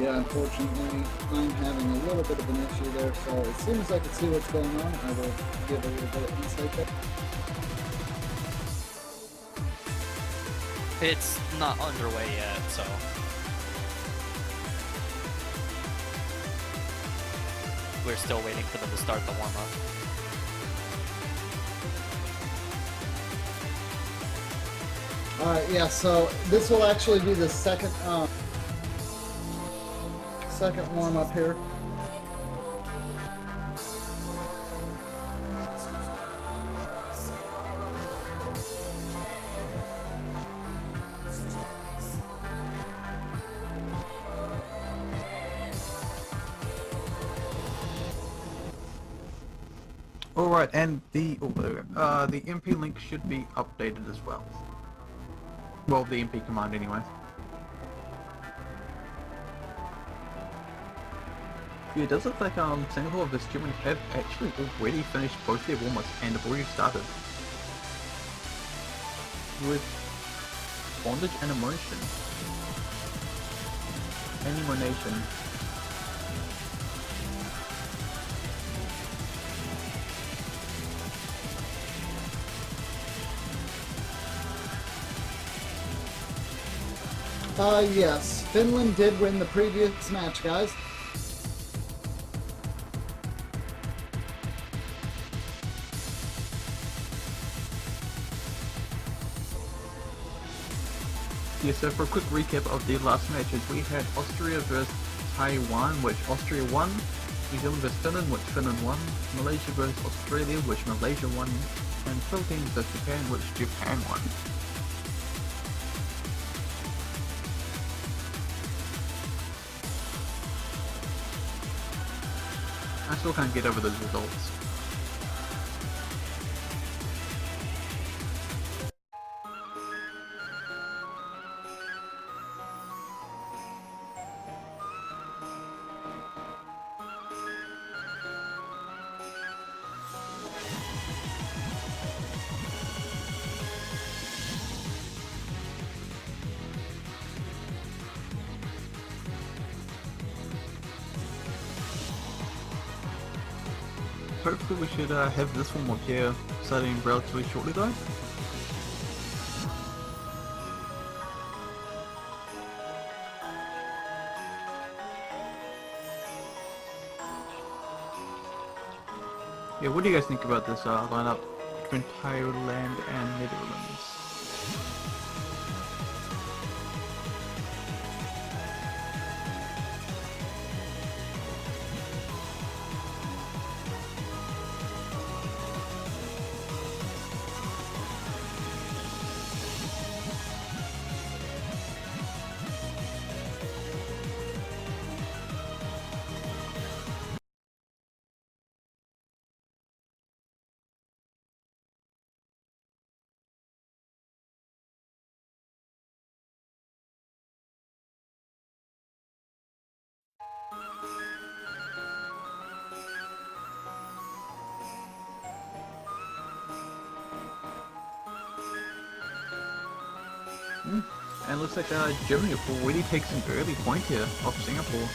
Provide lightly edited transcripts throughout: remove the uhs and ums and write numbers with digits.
Yeah, unfortunately, I'm having a little bit of an issue there, so as soon as I can see what's going on, I will give a little bit of insight there. It's not underway yet, so. We're still waiting for them to start the warm-up. Alright, yeah, so this will actually be the second warm-up here. Alright, and the MP link should be updated as well. Well, the MP command anyway. Yeah, it does look like Singapore and Germany have actually already finished both their warm-ups and have already started. With bondage and emotion. Animation. Yes, Finland did win the previous match, guys. Yeah, so for a quick recap of the last matches, we had Austria versus Taiwan, which Austria won, New Zealand versus Finland, which Finland won, Malaysia versus Australia, which Malaysia won, and Philippines versus Japan, which Japan won. I still can't get over those results. Hopefully we should have this one more here starting relatively shortly though. Yeah, what do you guys think about this lineup between Thailand and Netherlands? And it looks like Germany will already take some early point here off Singapore.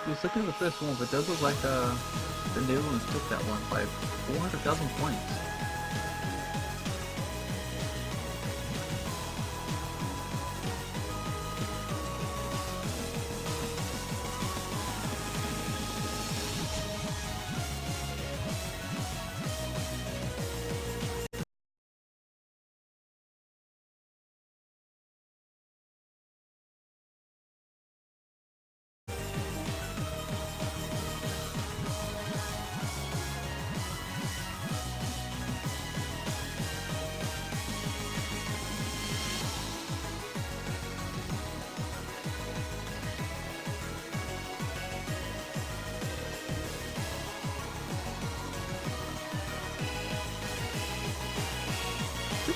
Just looking at the first one, but it does look like the Netherlands took that one by 400,000 points.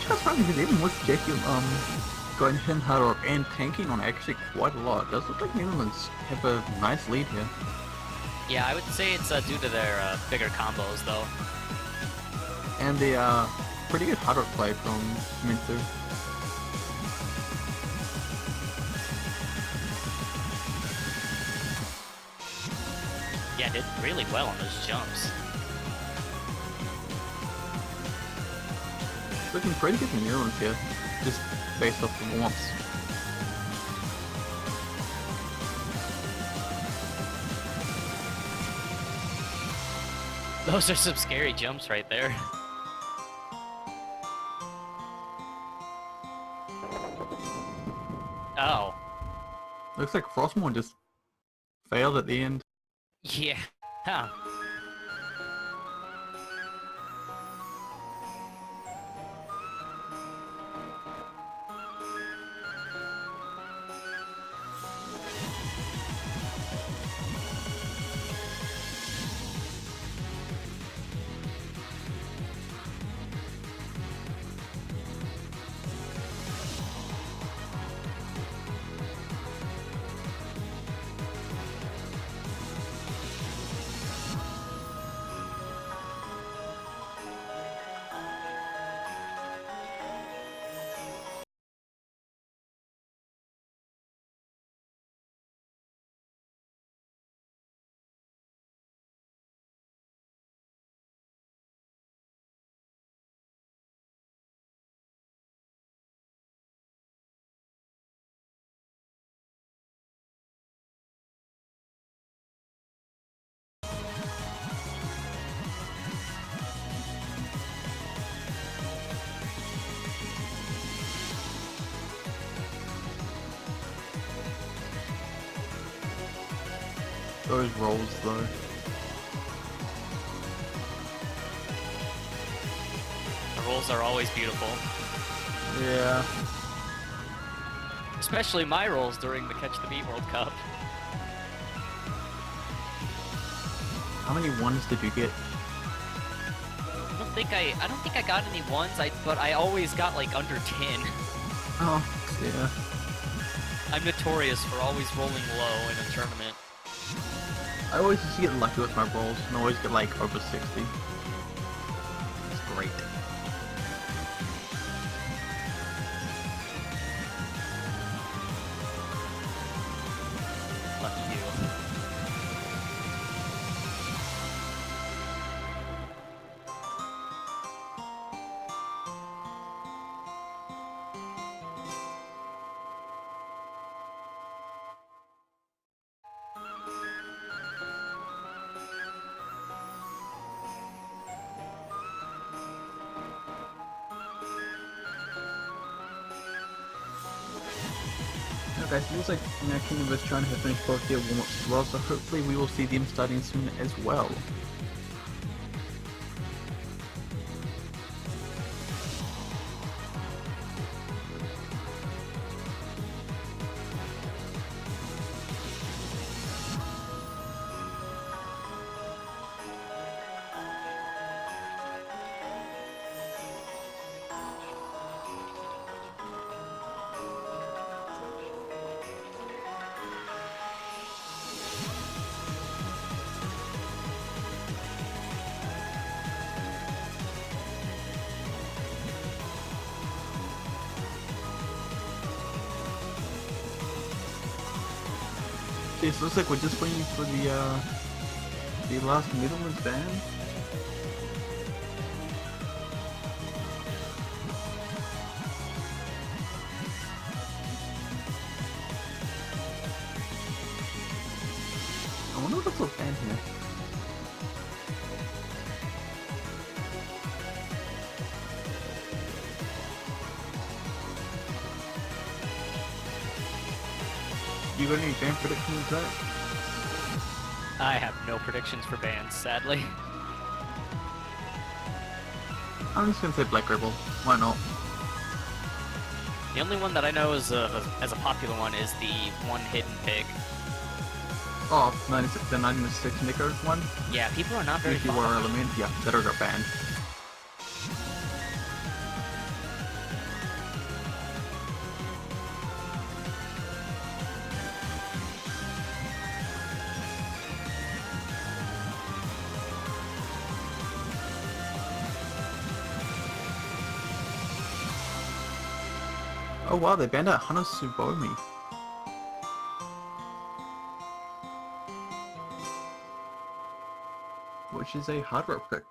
quite surprising because even with Jackie going him harder and tanking on actually quite a lot, it does look like Netherlands have a nice lead here. Yeah, I would say it's due to their bigger combos, though. And the pretty good hard work play from Mintu. Yeah, did really well on those jumps. Looking pretty good in Netherlands here, just based off the warmth. Those are some scary jumps right there. Oh. Looks like Frostmourne just failed at the end. Yeah. Huh. Those rolls though. The rolls are always beautiful. Yeah. Especially my rolls during the Catch the Beat World Cup. How many ones did you get? I don't think I got any ones, but I always got like under 10. Oh, yeah. I'm notorious for always rolling low in a tournament. I always just get lucky with my rolls and always get like over 60. It's great. Lucky you. Okay, so it looks like Kingdom is trying to finish both their warm-ups as well, so hopefully we will see them starting soon as well. Okay, so it looks like we're just waiting for the last Netherlands band. I wonder what's up band here. You got any band predictions, Zach? I have no predictions for bands, sadly. I'm just gonna say Black Rebel. Why not? The only one that I know is as a popular one is the one hidden pig. Oh, 96, the 96 Nicker one? Yeah, people are not very If you fond were of it. element, yeah, that got banned. Oh wow, they banned out Hanasubomi. Which is a hard rock pick.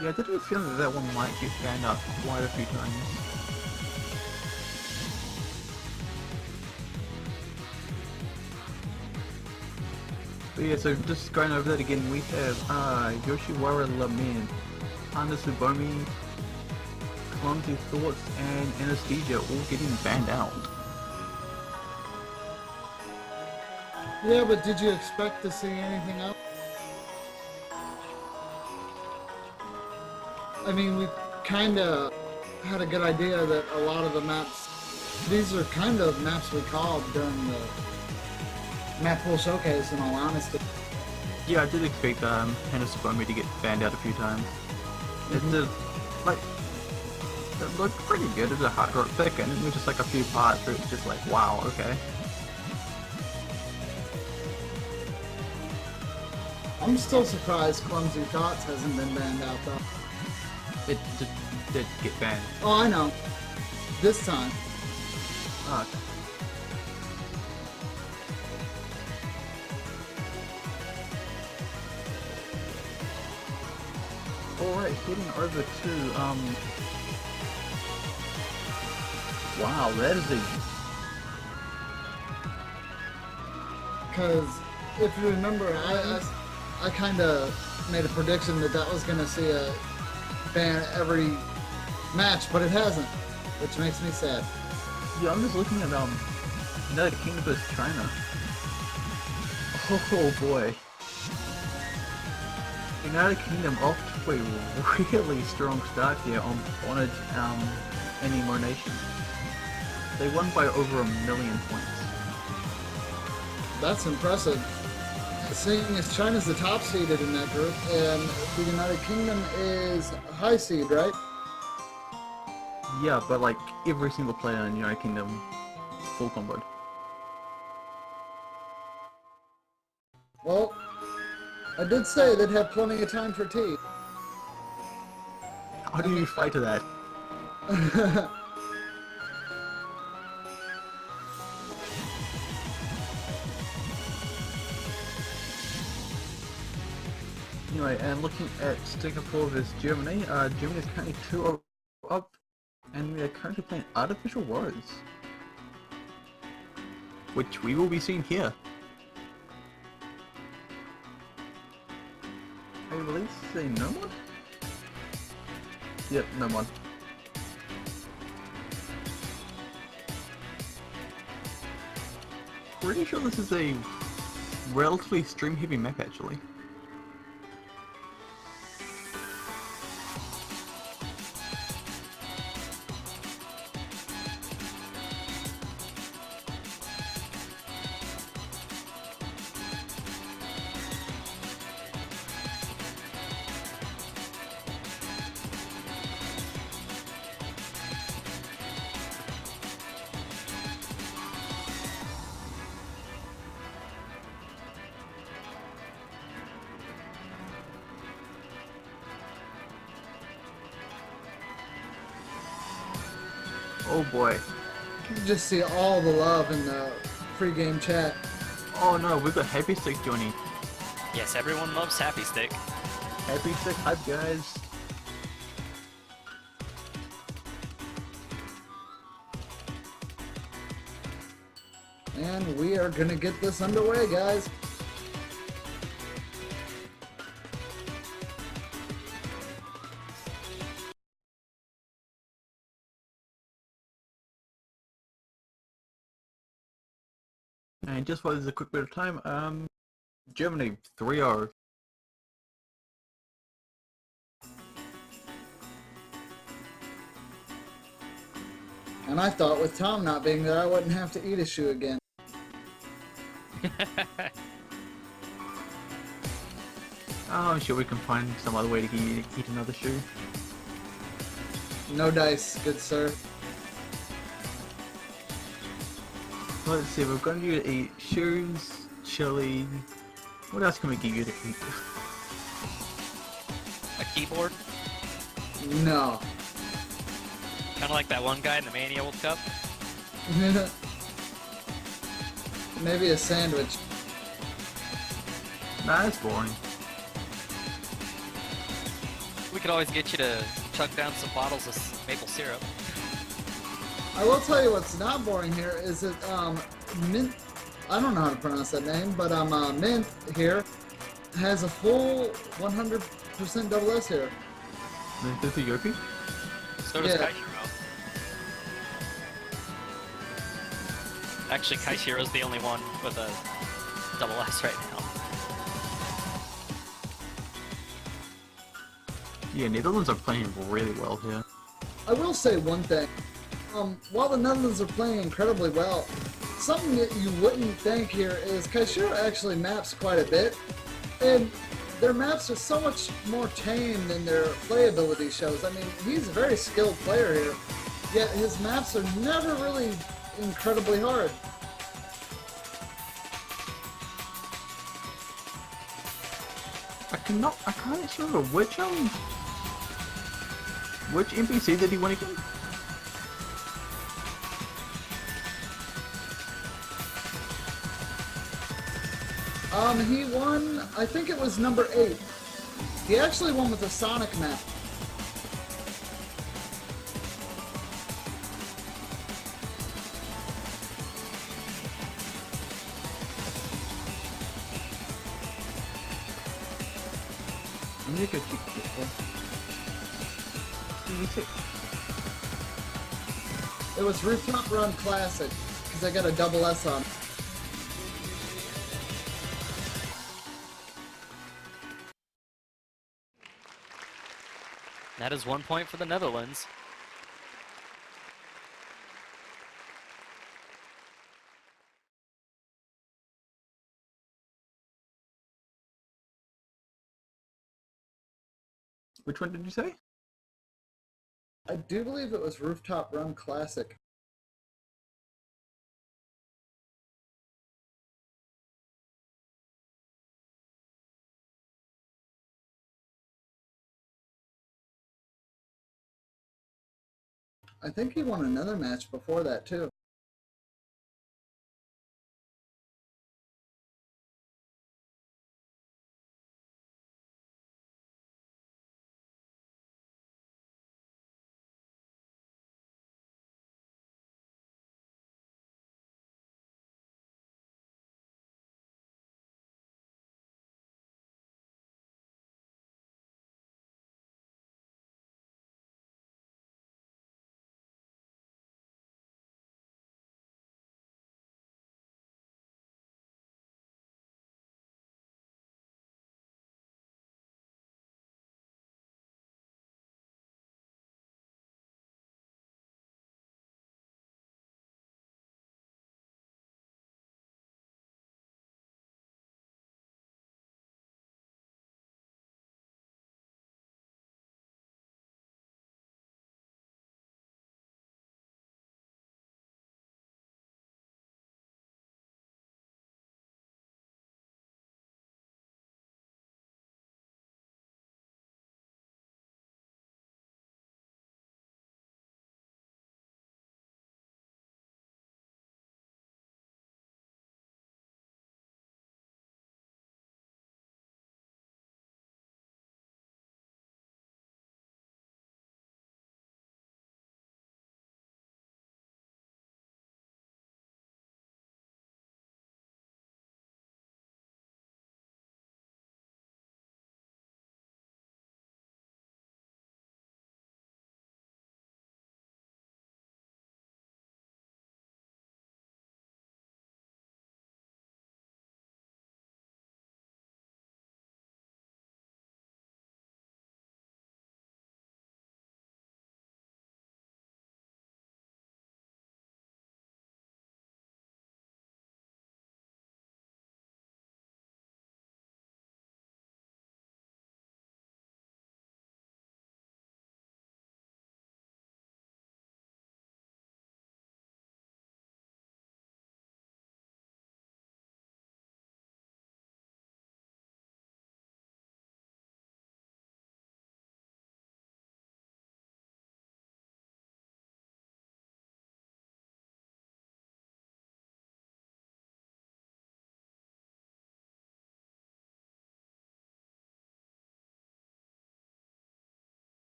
Yeah, I did have a feeling that that one might get banned out quite a few times. But yeah, so just going over that again, we have Yoshiwara Lamin, Hanasubomi, Clumsy Thoughts, and Anesthesia all getting banned out. Yeah, but did you expect to see anything else? I mean, we kind of had a good idea that a lot of the maps, these are kind of maps we called during the map pool showcase, in all honesty. Yeah, I did expect Hanasubomi to get banned out a few times. It did, like, it looked pretty good as a hard rock pick, and it was just like a few parts where it's just like, wow, okay. I'm still surprised Clumsy Thoughts hasn't been banned out, though. It just did get banned. Oh, I know. This time. Oh, okay. Alright, heading over to, wow, that is a... Because, if you remember, I kind of made a prediction that that was going to see a ban every match, but it hasn't, which makes me sad. Yeah, I'm just looking at, United Kingdom vs China. Oh boy. United Kingdom off to a really strong start here on Bonnage and Emo Nation. They won by over 1 million points. That's impressive. Seeing as China's the top seeded in that group, and the United Kingdom is high seed, right? Yeah, but like every single player in the United Kingdom full comboed. Well, I did say they'd have plenty of time for tea. How do you fight to that? Anyway, and looking at Singapore vs Germany, Germany is currently 2-0 up, and we are currently playing Artificial Worlds, which we will be seeing here. I believe say no mod? Yep, no mod. Pretty sure this is a relatively stream heavy map actually. Oh boy. You can just see all the love in the pre-game chat. Oh no, we've got Happy Stick joining. Yes, everyone loves Happy Stick. Happy Stick hype, guys. And we are gonna get this underway, guys. And just while there's a quick bit of time, Germany 3-0. And I thought with Tom not being there, I wouldn't have to eat a shoe again. Oh, I'm sure we can find some other way to eat another shoe. No dice, good sir. Let's see, we're going to eat shoes, chili. What else can we get you to keep? A keyboard, No. kind of like that one guy in the Mania World Cup. Maybe a sandwich. Nah, it's boring. We could always get you to chuck down some bottles of maple syrup. I will tell you what's not boring here is that Mint, I don't know how to pronounce that name, but Mint here has a full 100% double S here. This is Yoki? So does Yeah. Kaishiro. Actually, Kaishiro's the only one with a double S right now. Yeah, Netherlands are playing really well here. I will say one thing. While the Netherlands are playing incredibly well, something that you wouldn't think here is Kaishiro actually maps quite a bit, and their maps are so much more tame than their playability shows. I mean, he's a very skilled player here, yet his maps are never really incredibly hard. I can't actually remember which NPC did he win again? He won, I think it was number 8. He actually won with a Sonic map. Let me go check this. It was Rooftop Run Classic, because I got a double S on it. That is 1 point for the Netherlands. Which one did you say? I do believe it was Rooftop Run Classic. I think he won another match before that too.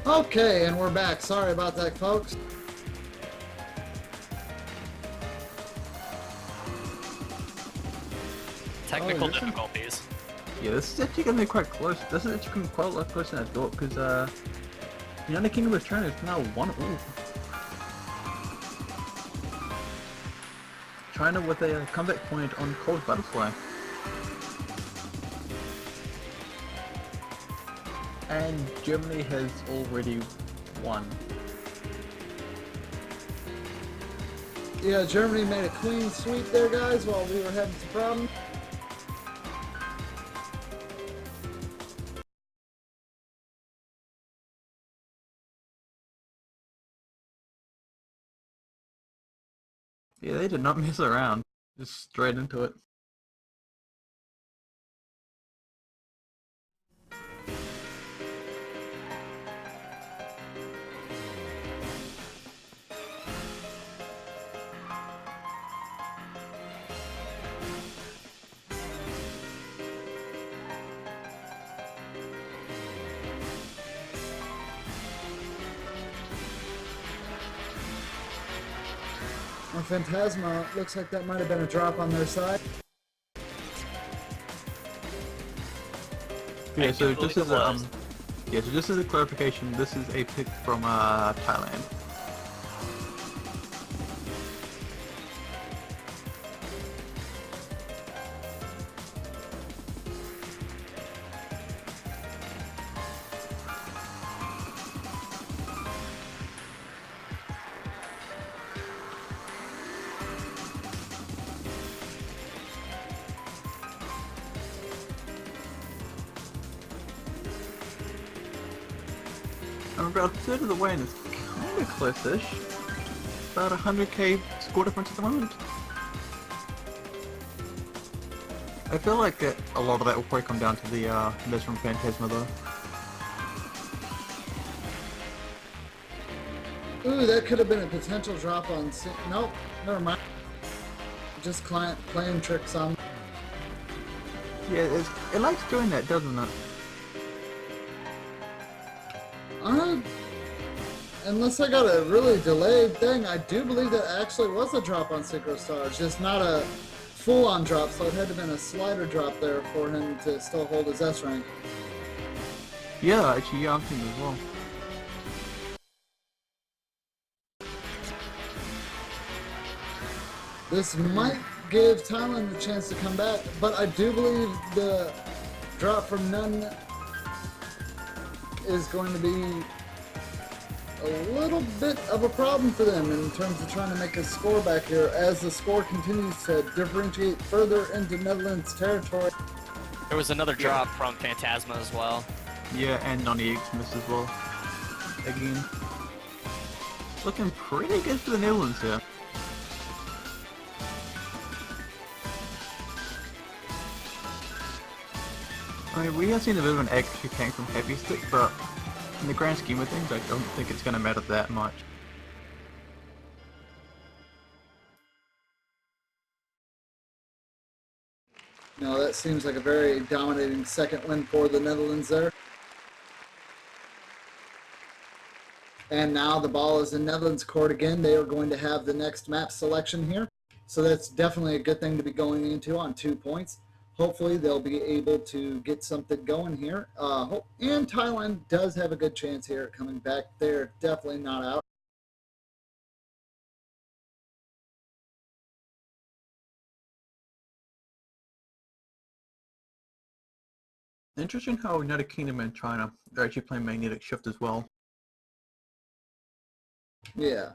Okay, and we're back. Sorry about that, folks. Technical this one? difficulties. Yeah, this is actually gonna be quite close. This is actually gonna be quite a lot closer than I thought, because the United Kingdom of China is now 1-all. China with a comeback point on Cold Butterfly. And Germany has already won. Yeah, Germany made a clean sweep there, guys, while we were having some problems. Yeah, they did not mess around. Just straight into it. On Phantasma, looks like that might have been a drop on their side. Yeah, so believe just as it a was. so just as a clarification, this is a pick from Thailand. I'm about a third of the way and it's kind of close-ish. About 100k score difference at the moment. I feel like that a lot of that will probably come down to the miss from Phantasma though. Ooh, that could have been a potential drop on... Nope, never mind. Just client playing tricks on... Yeah, it likes doing that, doesn't it? Unless I got a really delayed thing, I do believe that actually was a drop on Synchro Stars, just not a full-on drop, so it had to have been a slider drop there for him to still hold his S rank. Yeah, actually, yeah, I'm thinking as well. This might give Thailand the chance to come back, but I do believe the drop from Nun is going to be a little bit of a problem for them in terms of trying to make a score back here as the score continues to differentiate further into Netherlands territory. There was another drop from Phantasma as well. Yeah, and non-EX miss as well. Again. Looking pretty good for the Netherlands here. I mean, we have seen a bit of an extra tank from Heavy Stick, but in the grand scheme of things, I don't think it's going to matter that much. No, that seems like a very dominating second win for the Netherlands there. And now the ball is in Netherlands court again. They are going to have the next map selection here. So that's definitely a good thing to be going into on 2 points. Hopefully they'll be able to get something going here. And Thailand does have a good chance here at coming back. They're definitely not out. Interesting how United Kingdom and China are actually playing magnetic shift as well. Yeah.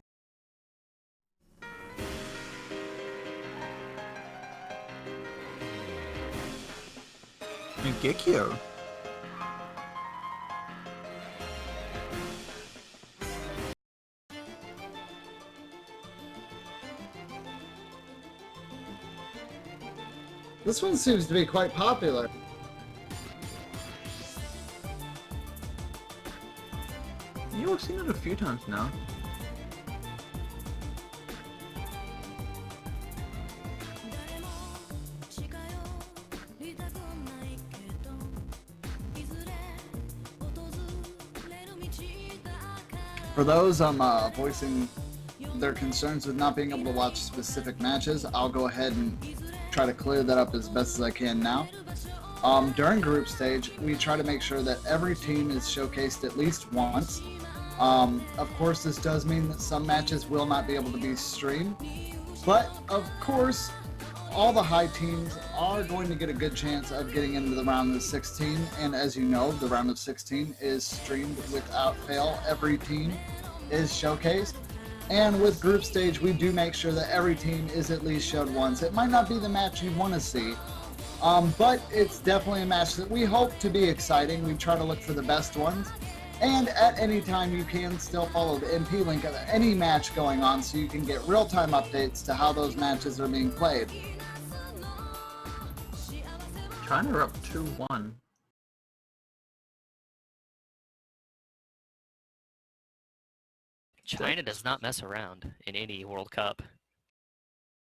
And Gekio. This one seems to be quite popular. Yeah, we've seen it a few times now. For those voicing their concerns with not being able to watch specific matches, I'll go ahead and try to clear that up as best as I can now. During group stage, we try to make sure that every team is showcased at least once. Of course, this does mean that some matches will not be able to be streamed, but of course, all the high teams are going to get a good chance of getting into the round of 16, and as you know, the round of 16 is streamed without fail. Every team is showcased, and with group stage, we do make sure that every team is at least showed once. It might not be the match you want to see, but it's definitely a match that we hope to be exciting. We try to look for the best ones. And at any time, you can still follow the MP link of any match going on so you can get real-time updates to how those matches are being played. China are up 2-1. China does not mess around in any World Cup.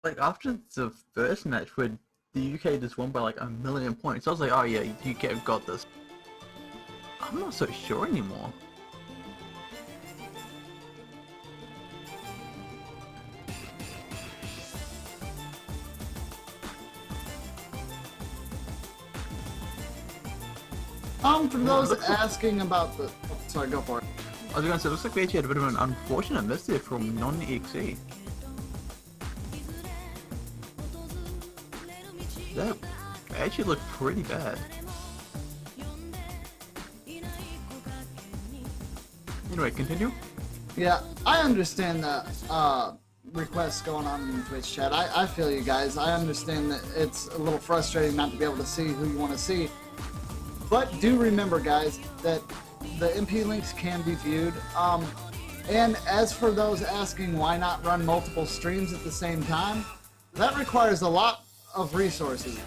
Like, after the first match where the UK just won by like 1,000,000 points, I was like, oh yeah, UK have got this. I'm not so sure anymore. For those asking about the... Oh, sorry, go for it. I was going to say, it looks like we actually had a bit of an unfortunate miss there from non-EXE. That actually looked pretty bad. Anyway, continue? Yeah, I understand the requests going on in the Twitch chat. I feel you guys. I understand that it's a little frustrating not to be able to see who you want to see. But do remember, guys, that the MP links can be viewed. And as for those asking why not run multiple streams at the same time, that requires a lot of resources.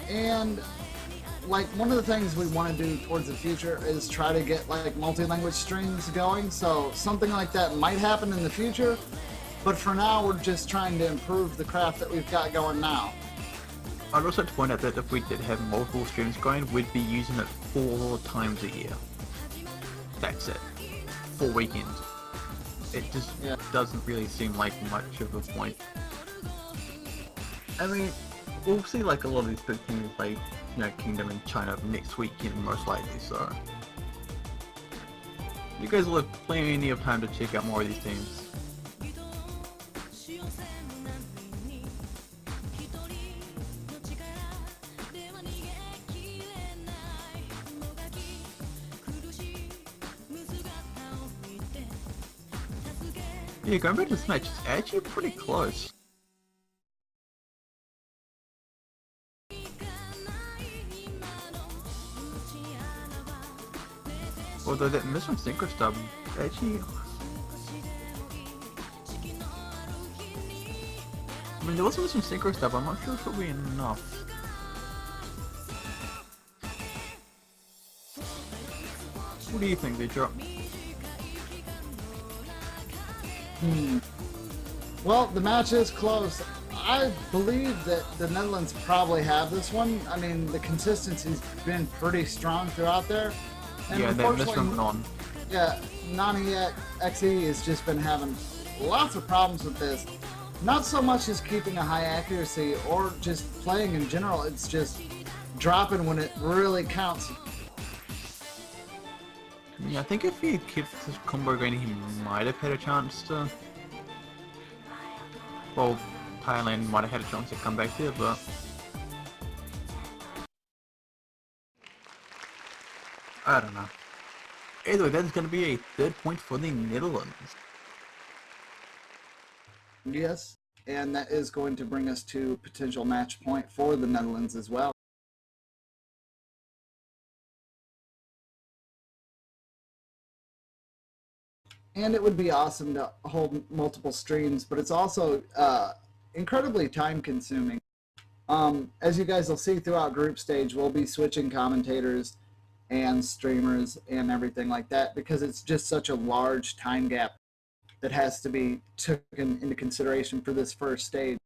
And like one of the things we want to do towards the future is try to get like multi-language streams going. So something like that might happen in the future. But for now, we're just trying to improve the craft that we've got going now. I'd also like to point out that if we did have multiple streams going, we'd be using it 4 times a year. That's it. 4 weekends. It just doesn't really seem like much of a point. I mean, we'll see like a lot of these big teams like, you know, Kingdom and China next weekend most likely, so... You guys will have plenty of time to check out more of these teams. Yeah, going back to this match, it's actually pretty close. Although that miss from Synchro Stub, actually... I mean, there was a miss from Synchro Stub, I'm not sure if it'll be enough. What do you think, they drop? Well, the match is close. I believe that the Netherlands probably have this one. I mean, the consistency's been pretty strong throughout there. And yeah, that miss from Non. Yeah, Nani at XE has just been having lots of problems with this. Not so much as keeping a high accuracy or just playing in general, it's just dropping when it really counts. Yeah, I think if he kept this combo going, he might have had a chance to... Well, Thailand might have had a chance to come back there, but... I don't know. Either way, that's going to be a 3rd point for the Netherlands. Yes, and that is going to bring us to potential match point for the Netherlands as well. And it would be awesome to hold multiple streams, but it's also incredibly time consuming. As you guys will see throughout group stage, we'll be switching commentators and streamers and everything like that because it's just such a large time gap that has to be taken into consideration for this first stage.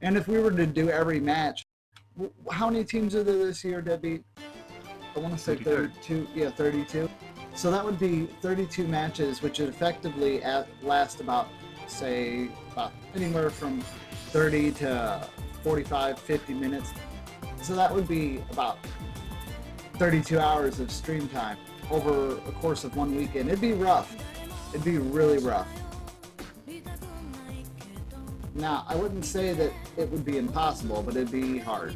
And if we were to do every match, how many teams are there this year, Deadbeat? I want to say 32. Yeah, 32. So that would be 32 matches, which would effectively last about, say, about anywhere from 30 to 45, 50 minutes. So that would be about 32 hours of stream time over a course of 1 weekend. It'd be rough. It'd be really rough. Now, I wouldn't say that it would be impossible, but it'd be hard.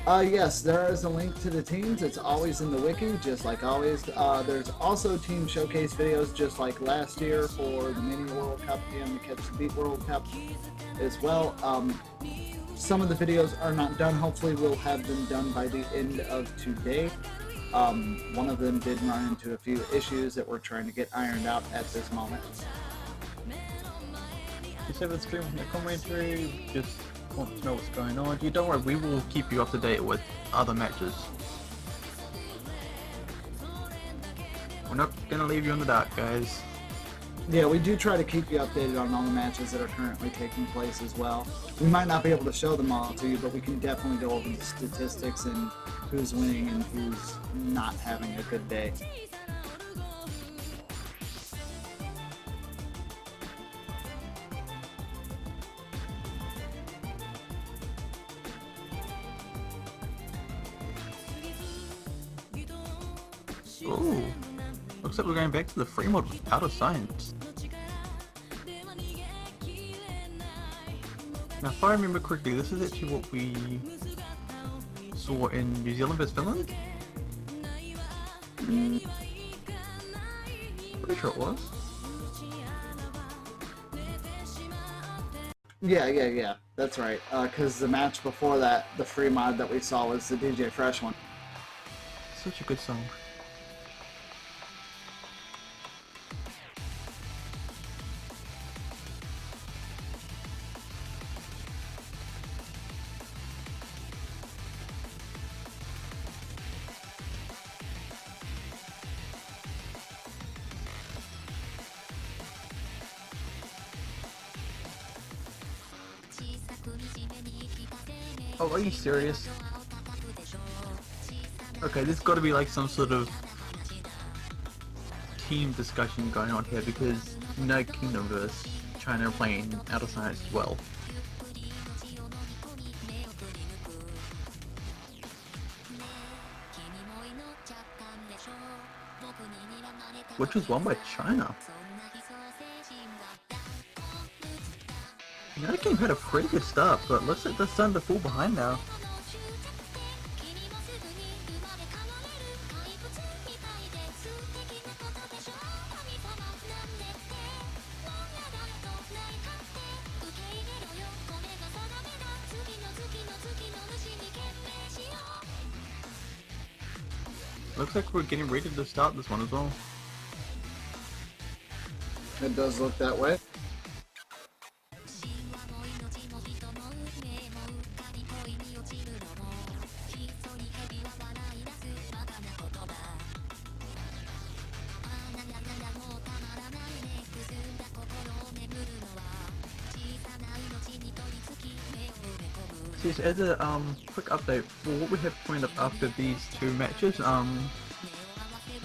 Yes, there is a link to the teams. It's always in the wiki, just like always. There's also team showcase videos, just like last year for the Mini World Cup and the Catch the Beat World Cup as well. Some of the videos are not done. Hopefully we'll have them done by the end of today. One of them did run into a few issues that we're trying to get ironed out at this moment. Just have a stream with your commentary, just want to know what's going on. You don't worry, we will keep you up to date with other matches. We're not gonna leave you in the dark, guys. Yeah, we do try to keep you updated on all the matches that are currently taking place as well. We might not be able to show them all to you, but we can definitely go over the statistics and who's winning and who's not having a good day. Ooh, looks like we're going back to the free mode without a science. Now, if I remember correctly, this is actually what we saw in New Zealand vs Finland? Pretty sure it was. Yeah, that's right. Because the match before that, the free mod that we saw was the DJ Fresh one. Such a good song. Oh, are you serious? Okay, there's got to be like some sort of team discussion going on here because United Kingdom vs China are playing Out of Science as well. Which was won by China. United Kingdom had a pretty good start, but looks like they're starting to fall behind now. Looks like we're getting ready to start this one as well. It does look that way. Yes, as a quick update for what we have planned up after these two matches,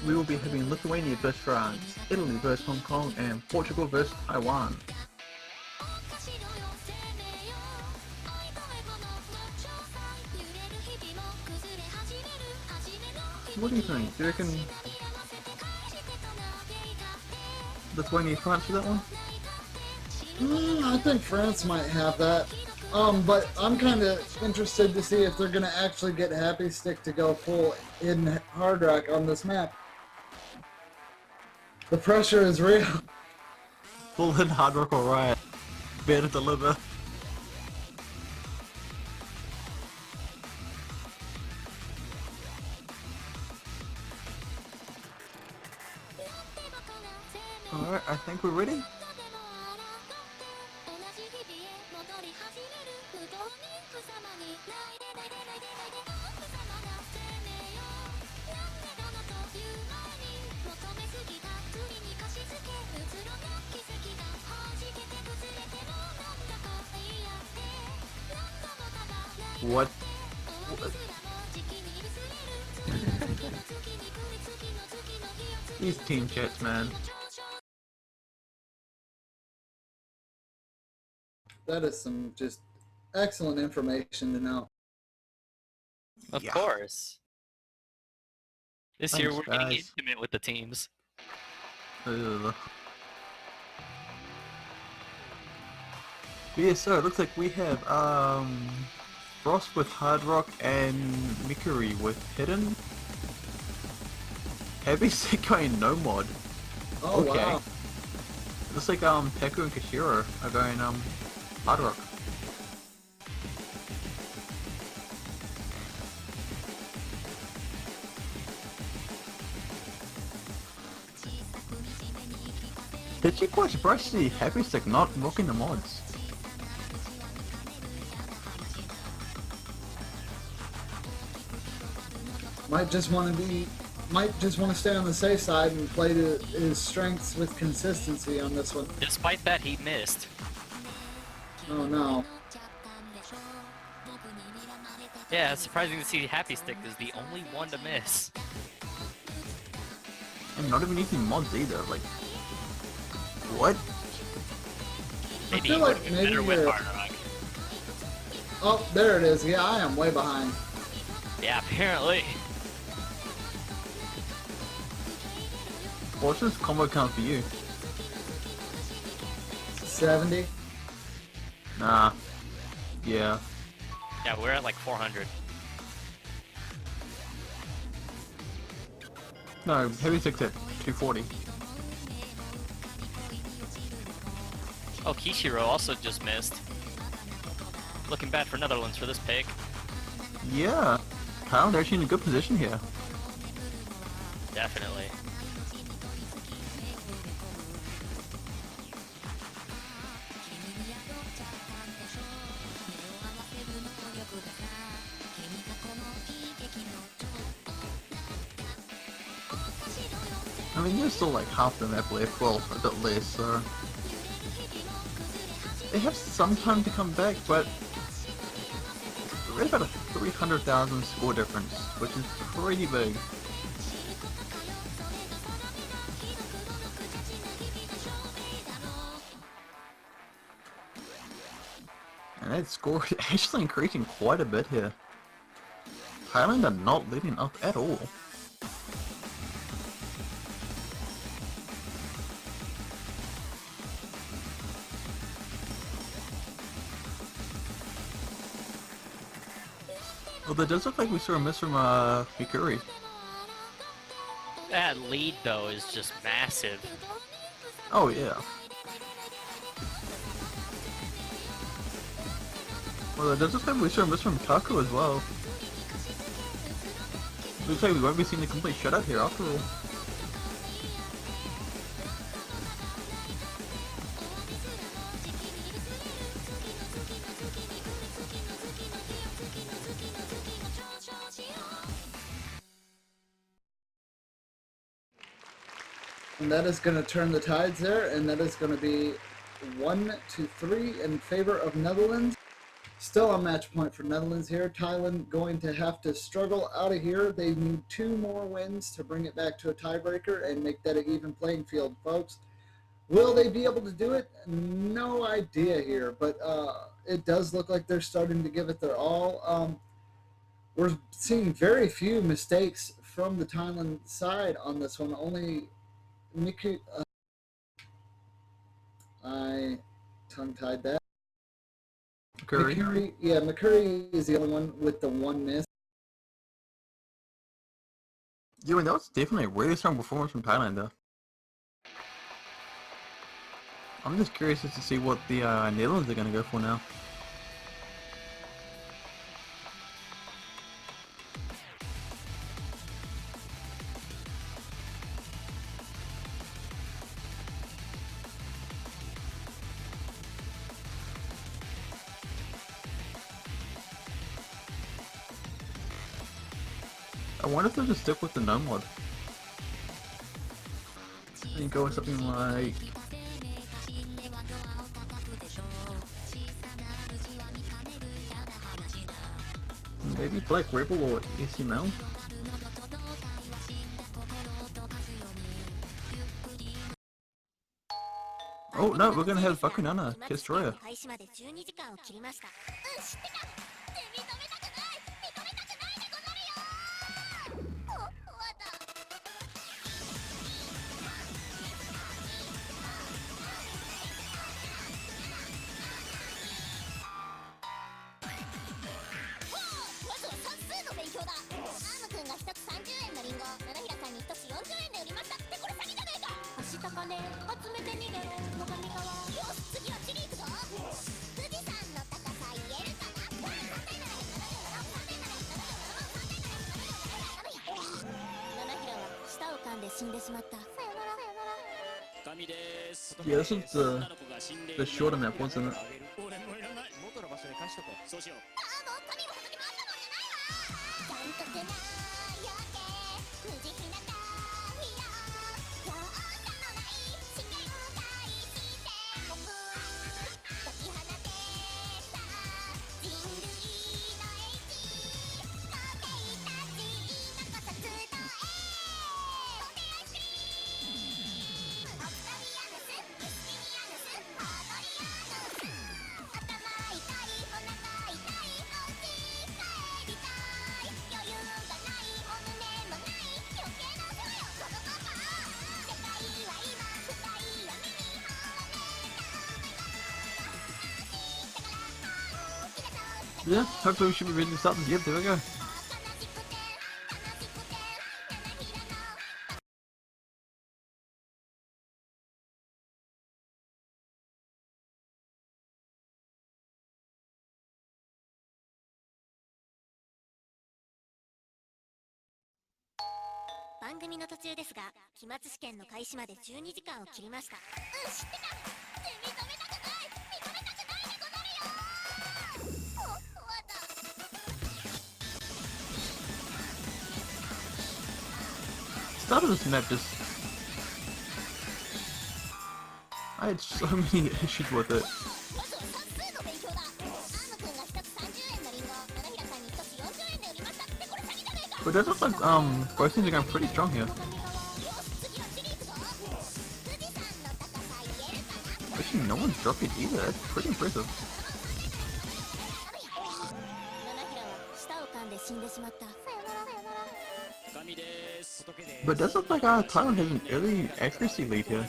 we will be having Lithuania vs France, Italy vs Hong Kong, and Portugal vs Taiwan. What do you think? Do you reckon Lithuania France for that one? I think France might have that. But I'm kind of interested to see if they're going to actually get Happy Stick to go full in Hard Rock on this map. The pressure is real. Full in Hard Rock or Riot. Better deliver. Alright, I think we're ready. What? What? These team chats, man. That is some just excellent information to know. Of Yeah. course. This year Thanks, we're getting guys. intimate with the teams. Ugh. But yeah, so it looks like we have Frost with Hard Rock and Mikuri with Hidden. Heavy Sekai no mod. Oh Okay. wow. Looks like Teku and Kashiro are going Hard Rock. Did you quite surprised to see Happy Stick not rocking the mods? Might just want to stay on the safe side and play to his strengths with consistency on this one. Despite that, he missed. Oh no. Yeah, it's surprising to see Happy Stick is the only one to miss. And not even using mods either, like... What? Maybe feel he like would have been maybe better with you're- Hard Rock. Oh, there it is. Yeah, I am way behind. Yeah, apparently. What's this combo count for you? 70. Nah. Yeah. Yeah, we're at like 400. No, Heavy Stick's at 240. Oh, Kishiro also just missed. Looking bad for Netherlands for this pick. Yeah. Thailand actually in a good position here. Definitely. I mean, there's still like half the map left, well, a bit less, so... They have some time to come back, but... We're about a 300,000 score difference, which is pretty big. And that score is actually increasing quite a bit here. Thailand are not leading up at all. Although it does look like we saw a miss from Mikuri. That lead, though, is just massive. Oh yeah. Well, it does look like we saw a miss from Taku as well. Looks like we won't be seeing a complete shutout here after all. And that is going to turn the tides there, and that is going to be 1-3 in favor of Netherlands. Still a match point for Netherlands here. Thailand going to have to struggle out of here. They need 2 more wins to bring it back to a tiebreaker and make that an even playing field, folks. Will they be able to do it? No idea here, but it does look like they're starting to give it their all. We're seeing very few mistakes from the Thailand side on this one. Only Miku, I tongue-tied that. Mikuri. Mikuri is the only one with the 1 miss. Yeah, and that was definitely a really strong performance from Thailand though. I'm just curious as to see what the Netherlands are going to go for now. I wonder if they'll just stick with the no mod. And go with something like... Maybe Black Rebel or SML? Oh no, we're gonna have Bakunana, Destroyer. Yeah, this was the shorter map, wasn't it? Yeah, hopefully we should be reading something. Yep, there we go. Start of this map just... I had so many issues with it. But it looks like both teams are going pretty strong here. Actually, no one's dropped it either. That's pretty impressive. But it does look like Thailand has an early accuracy lead here.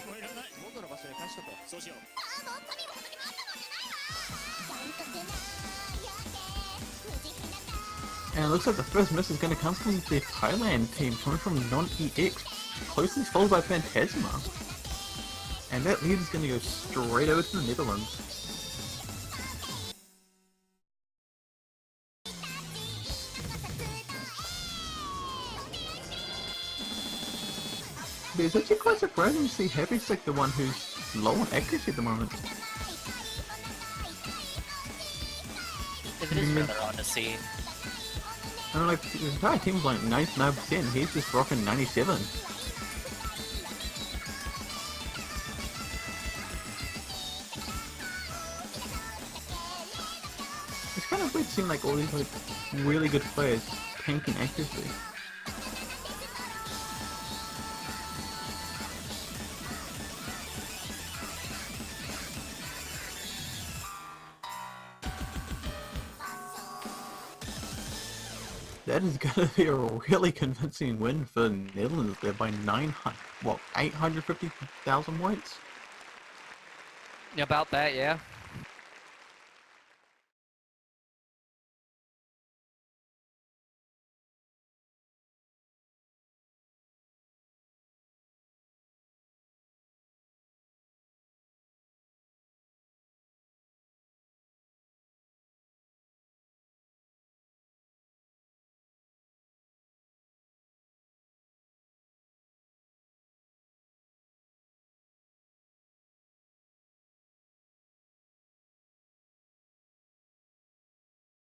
And it looks like the first miss is going to come from the Thailand team, coming from non-EX, closely followed by Phantasma. And that lead is going to go straight over to the Netherlands. But it's actually quite surprising to see Happy's like the one who's low on accuracy at the moment. If it is rather odd to see. I don't know, like, the entire team's like 99%, he's just rocking 97. It's kind of weird seeing like all these like really good players tanking accuracy. That is going to be a really convincing win for the Netherlands there by 850,000 points? About that, yeah.